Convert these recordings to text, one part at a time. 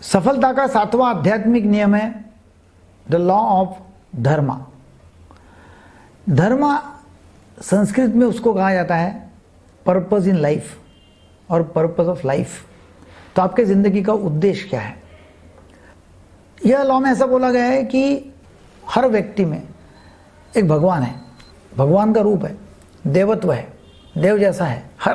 सफलता का सातवां आध्यात्मिक नियम है द लॉ ऑफ धर्मा। धर्मा संस्कृत में उसको कहा जाता है पर्पस इन लाइफ और पर्पस ऑफ लाइफ। तो आपके जिंदगी का उद्देश्य क्या है? यह लॉ में ऐसा बोला गया है कि हर व्यक्ति में एक भगवान है, भगवान का रूप है, देवत्व है, देव जैसा है हर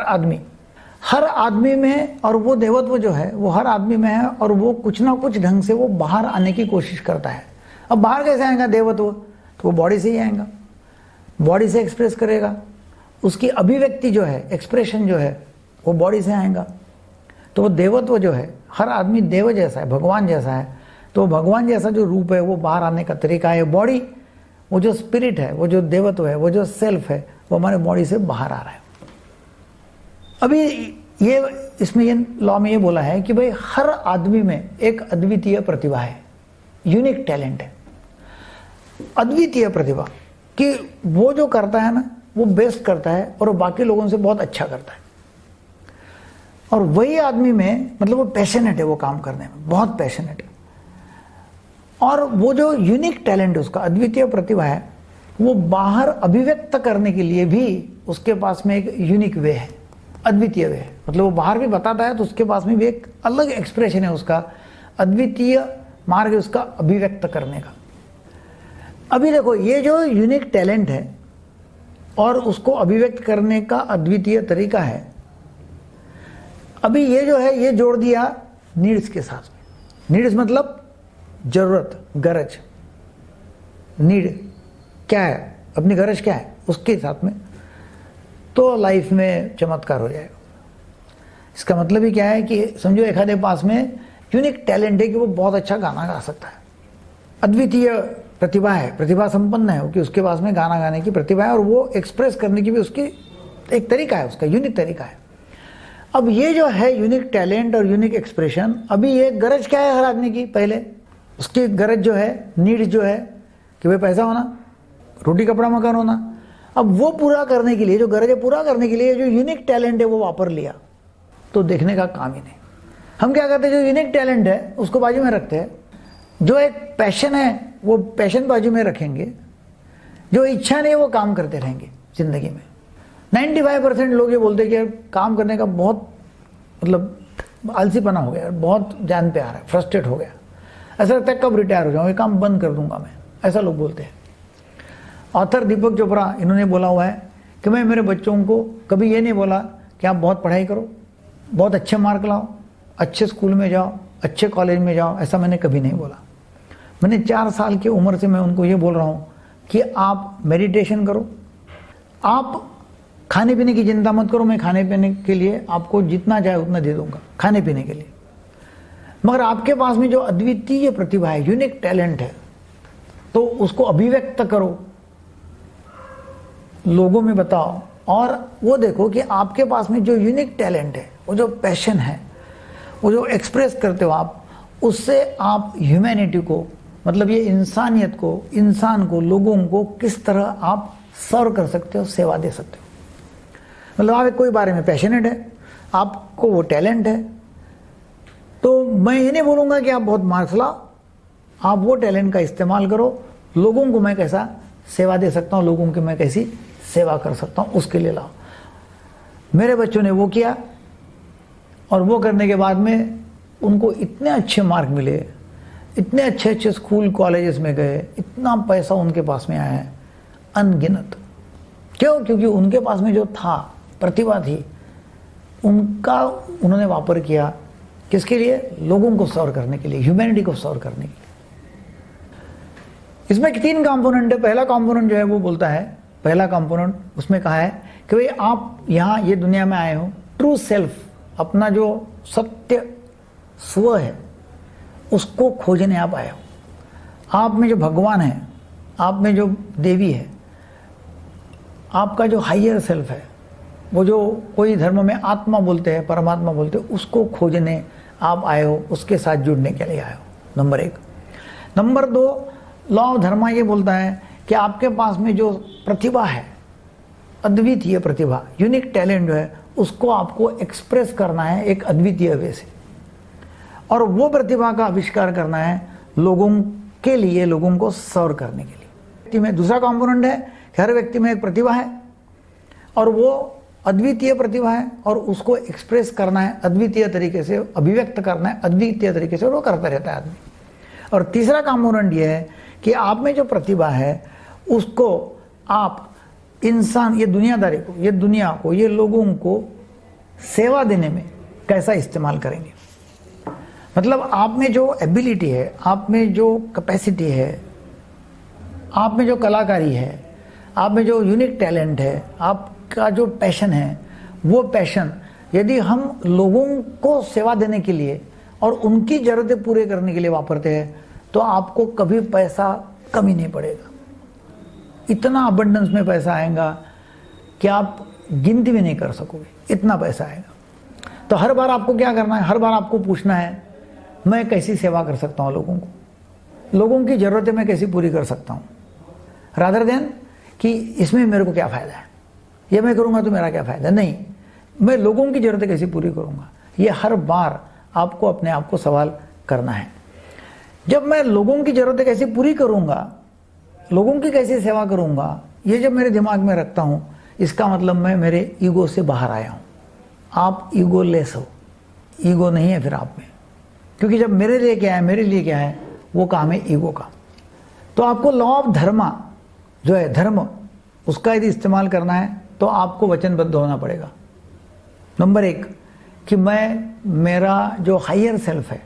आदमी में, और वो देवत्व जो है वो हर आदमी में है, और वो कुछ ना कुछ ढंग से वो बाहर आने की कोशिश करता है। अब बाहर कैसे आएगा देवत्व? तो वो बॉडी से ही आएगा, बॉडी से एक्सप्रेस करेगा, उसकी अभिव्यक्ति जो है, एक्सप्रेशन जो है वो बॉडी से आएगा। तो वो देवत्व जो है, हर आदमी देव जैसा है, भगवान जैसा है, तो भगवान जैसा जो रूप है वो बाहर आने का तरीका है। बॉडी, वो जो स्पिरिट है, वो जो देवत्व है, वो जो सेल्फ है, वो हमारे बॉडी से बाहर आ रहा है। अभी ये इसमें ये लॉ में ये बोला है कि भाई हर आदमी में एक अद्वितीय प्रतिभा है, यूनिक टैलेंट है, अद्वितीय प्रतिभा, कि वो जो करता है ना वो बेस्ट करता है और बाकी लोगों से बहुत अच्छा करता है। और वही आदमी में मतलब वो पैशनेट है, वो काम करने में बहुत पैशनेट है। और वो जो यूनिक टैलेंट है, उसका अद्वितीय प्रतिभा है, वो बाहर अभिव्यक्त करने के लिए भी उसके पास में एक यूनिक वे है, अद्वितीय वे है। मतलब वो बाहर भी बताता है तो उसके पास में भी एक अलग एक्सप्रेशन है, उसका अद्वितीय मार्ग है उसका अभिव्यक्त करने का। अभी देखो ये जो यूनिक टैलेंट है और उसको अभिव्यक्त करने का अद्वितीय तरीका है, अभी ये जो है ये जोड़ दिया नीड्स के साथ में। नीड्स मतलब जरूरत, गरज, नीड क्या है, अपनी गरज क्या है उसके साथ में, तो लाइफ में चमत्कार हो जाएगा। इसका मतलब ही क्या है कि समझो एक आधे पास में यूनिक टैलेंट है कि वो बहुत अच्छा गाना गा सकता है, अद्वितीय प्रतिभा है, प्रतिभा संपन्न है कि उसके पास में गाना गाने की प्रतिभा है और वो एक्सप्रेस करने की भी उसकी एक तरीका है, उसका यूनिक तरीका है। अब ये जो है यूनिक टैलेंट और यूनिक एक्सप्रेशन, अभी ये गरज क्या है हर आदमी की? पहले उसकी गरज जो है, नीड जो है कि भाई पैसा होना, रोटी कपड़ा मकान होना। अब वो पूरा करने के लिए, जो गरज है पूरा करने के लिए जो यूनिक टैलेंट है वो वापर लिया, तो देखने का काम ही नहीं। हम क्या करते हैं, जो यूनिक टैलेंट है उसको बाजू में रखते हैं, जो एक पैशन है वो पैशन बाजू में रखेंगे, जो इच्छा नहीं वो काम करते रहेंगे जिंदगी में। 95% लोग ये बोलते हैं कि काम करने का बहुत मतलब आलसीपना हो गया, बहुत जान पे आ रहा है, फ्रस्ट्रेट हो गया, ऐसा लगता है कब रिटायर हो जाऊँ, ये काम बंद कर दूंगा मैं, ऐसा लोग बोलते हैं। ऑथर दीपक चोपड़ा इन्होंने बोला हुआ है कि मैं मेरे बच्चों को कभी ये नहीं बोला कि आप बहुत पढ़ाई करो, बहुत अच्छे मार्क लाओ, अच्छे स्कूल में जाओ, अच्छे कॉलेज में जाओ, ऐसा मैंने कभी नहीं बोला। मैंने 4 साल की उम्र से मैं उनको ये बोल रहा हूँ कि आप मेडिटेशन करो, आप खाने पीने की चिंता मत करो, मैं खाने पीने के लिए आपको जितना चाहे उतना दे दूंगा खाने पीने के लिए, मगर आपके पास में जो अद्वितीय प्रतिभा है, यूनिक टैलेंट है, तो उसको अभिव्यक्त करो, लोगों में बताओ। और वो देखो कि आपके पास में जो यूनिक टैलेंट है, वो जो पैशन है, वो जो एक्सप्रेस करते हो आप, उससे आप ह्यूमैनिटी को, मतलब ये इंसानियत को, इंसान को, लोगों को किस तरह आप सर्व कर सकते हो, सेवा दे सकते हो। मतलब आप कोई बारे में पैशनेट है, आपको वो टैलेंट है, तो मैं ये नहीं बोलूँगा कि आप बहुत मार्क्स लाओ, आप वो टैलेंट का इस्तेमाल करो, लोगों को मैं कैसा सेवा दे सकता हूँ, लोगों की मैं कैसी सेवा कर सकता हूँ, उसके लिए लाओ। मेरे बच्चों ने वो किया और वो करने के बाद में उनको इतने अच्छे मार्क मिले, इतने अच्छे अच्छे स्कूल कॉलेजेस में गए, इतना पैसा उनके पास में आया है अनगिनत। क्यों? क्योंकि उनके पास में जो था, प्रतिभा थी, उनका उन्होंने वापर किया किसके लिए? लोगों को सर्व करने के लिए, ह्यूमैनिटी को सर्व करने के लिए। इसमें 3 कंपोनेंट है। पहला कंपोनेंट जो है वो बोलता है, पहला कंपोनेंट उसमें कहा है कि भाई आप यहाँ ये दुनिया में आए हो, ट्रू सेल्फ, अपना जो सत्य स्व है उसको खोजने आप आए हो। आप में जो भगवान है, आप में जो देवी है, आपका जो हायर सेल्फ है, वो जो कोई धर्म में आत्मा बोलते हैं, परमात्मा बोलते हैं, उसको खोजने आप आए हो, उसके साथ जुड़ने के लिए आए हो, नंबर 1। नंबर 2, लॉ ऑफ धर्मा ये बोलता है कि आपके पास में जो प्रतिभा है, अद्वितीय प्रतिभा, यूनिक टैलेंट जो है, उसको आपको एक्सप्रेस करना है एक अद्वितीय वे से। और वो प्रतिभा का आविष्कार करना है लोगों के लिए, लोगों को सर्व करने के लिए। व्यक्ति में दूसरा कंपोनेंट है कि हर व्यक्ति में एक प्रतिभा है और वो अद्वितीय प्रतिभा है और उसको एक्सप्रेस करना है अद्वितीय तरीके से, अभिव्यक्त करना है अद्वितीय तरीके से, और वो करता रहता है आदमी। और तीसरा कंपोनेंट ये है कि आप में जो प्रतिभा है उसको आप इंसान, ये दुनियादारी को, ये दुनिया को, ये लोगों को सेवा देने में कैसा इस्तेमाल करेंगे। मतलब आप में जो एबिलिटी है, आप में जो कैपेसिटी है, आप में जो कलाकारी है, आप में जो यूनिक टैलेंट है, आपका जो पैशन है, वो पैशन यदि हम लोगों को सेवा देने के लिए और उनकी ज़रूरतें पूरे करने के लिए वापरते हैं तो आपको कभी पैसा कमी नहीं पड़ेगा। इतना अबंडेंस में पैसा आएगा कि आप गिनती भी नहीं कर सकोगे, इतना पैसा आएगा। तो हर बार आपको क्या करना है, हर बार आपको पूछना है मैं कैसी सेवा कर सकता हूँ लोगों को, लोगों की ज़रूरतें मैं कैसी पूरी कर सकता हूँ, रादर देन कि इसमें मेरे को क्या फ़ायदा है, ये मैं करूँगा तो मेरा क्या फ़ायदा। नहीं, मैं लोगों की ज़रूरतें कैसे पूरी करूँगा, ये हर बार आपको अपने आप को सवाल करना है। जब मैं लोगों की ज़रूरतें कैसे पूरी करूँगा, लोगों की कैसे सेवा करूँगा, ये जब मेरे दिमाग में रखता हूँ, इसका मतलब मैं मेरे ईगो से बाहर आया हूँ। आप ईगो लेस हो, ईगो नहीं है फिर आप में, क्योंकि जब मेरे लिए क्या है, मेरे लिए क्या है, वो काम है ईगो का। तो आपको लॉ ऑफ धर्मा जो है, धर्म, उसका यदि इस्तेमाल करना है तो आपको वचनबद्ध होना पड़ेगा। नंबर 1 कि मैं, मेरा जो हायर सेल्फ है,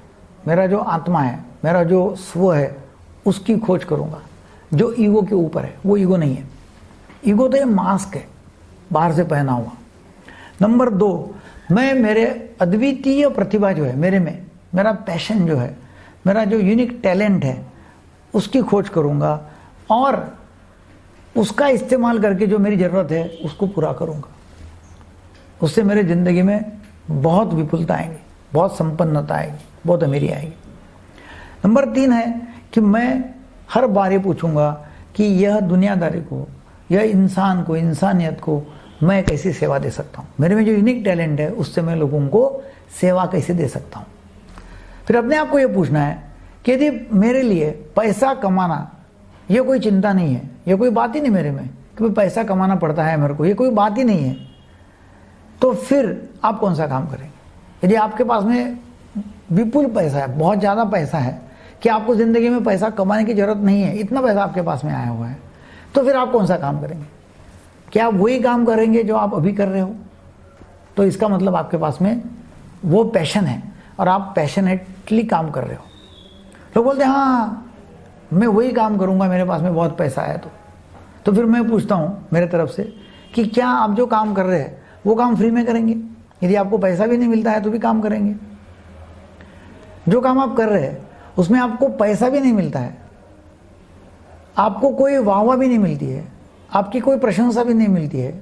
मेरा जो आत्मा है, मेरा जो स्व है, उसकी खोज करूँगा जो ईगो के ऊपर है। वो ईगो नहीं है, ईगो तो ये मास्क है बाहर से पहना हुआ। नंबर 2, मैं मेरे अद्वितीय प्रतिभा जो है मेरे में, मेरा पैशन जो है, मेरा जो यूनिक टैलेंट है, उसकी खोज करूँगा और उसका इस्तेमाल करके जो मेरी ज़रूरत है उसको पूरा करूँगा। उससे मेरे ज़िंदगी में बहुत विपुलता आएगी, बहुत संपन्नता आएगी, बहुत अमीरी आएगी। नंबर 3 है कि मैं हर बार ये पूछूंगा कि यह दुनियादारी को, यह इंसान को, इंसानियत को मैं कैसी सेवा दे सकता हूँ। मेरे में जो यूनिक टैलेंट है उससे मैं लोगों को सेवा कैसे दे सकता हूँ। फिर अपने आप को ये पूछना है कि यदि मेरे लिए पैसा कमाना ये कोई चिंता नहीं है, ये कोई बात ही नहीं मेरे में कि पैसा कमाना पड़ता है मेरे को, ये कोई बात ही नहीं है, तो फिर आप कौन सा काम करेंगे। यदि आपके पास में विपुल पैसा है, बहुत ज़्यादा पैसा है कि आपको ज़िंदगी में पैसा कमाने की ज़रूरत नहीं है, इतना पैसा आपके पास में आया हुआ है, तो फिर आप कौन सा काम करेंगे। क्या आप वही काम करेंगे जो आप अभी कर रहे हो। तो इसका मतलब आपके पास में वो पैशन है और आप पैशनेटली काम कर रहे हो। लोग बोलते हैं हाँ मैं वही काम करूँगा, मेरे पास में बहुत पैसा है। तो फिर मैं पूछता हूँ मेरे तरफ से कि क्या आप जो काम कर रहे हैं वो काम फ्री में करेंगे। यदि आपको पैसा भी नहीं मिलता है तो भी काम करेंगे। जो काम आप कर रहे हैं उसमें आपको पैसा भी नहीं मिलता है, आपको कोई वाहवाही भी नहीं मिलती है, आपकी कोई प्रशंसा भी नहीं मिलती है,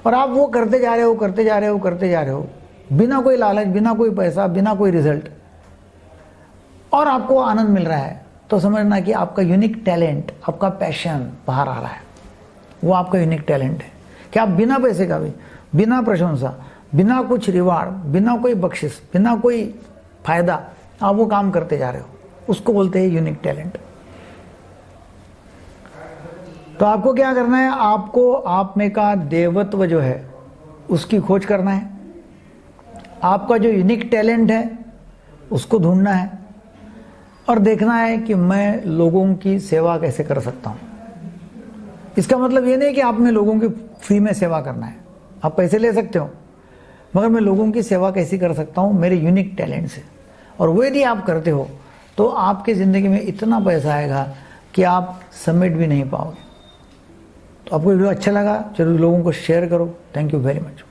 और आप वो करते जा रहे हो, करते जा रहे हो, करते जा रहे हो, बिना कोई लालच, बिना कोई पैसा, बिना कोई रिजल्ट, और आपको आनंद मिल रहा है, तो समझना कि आपका यूनिक टैलेंट, आपका पैशन बाहर आ रहा है। वो आपका यूनिक टैलेंट है कि आप बिना पैसे का भी, बिना प्रशंसा, बिना कुछ रिवार्ड, बिना कोई बख्शिश, बिना कोई फायदा, आप वो काम करते जा रहे हो। उसको बोलते हैं यूनिक टैलेंट। तो आपको क्या करना है, आपको आप में का देवत्व जो है उसकी खोज करना है। आपका जो यूनिक टैलेंट है उसको ढूंढना है और देखना है कि मैं लोगों की सेवा कैसे कर सकता हूँ। इसका मतलब ये नहीं कि आप में लोगों की फ्री में सेवा करना है, आप पैसे ले सकते हो, मगर मैं लोगों की सेवा कैसी कर सकता हूँ मेरे यूनिक टैलेंट से। और वो यदि आप करते हो तो आपकी ज़िंदगी में इतना पैसा आएगा कि आप समेट भी नहीं पाओगे। तो आपको वीडियो अच्छा लगा, जरूर लोगों को शेयर करो। Thank you very much.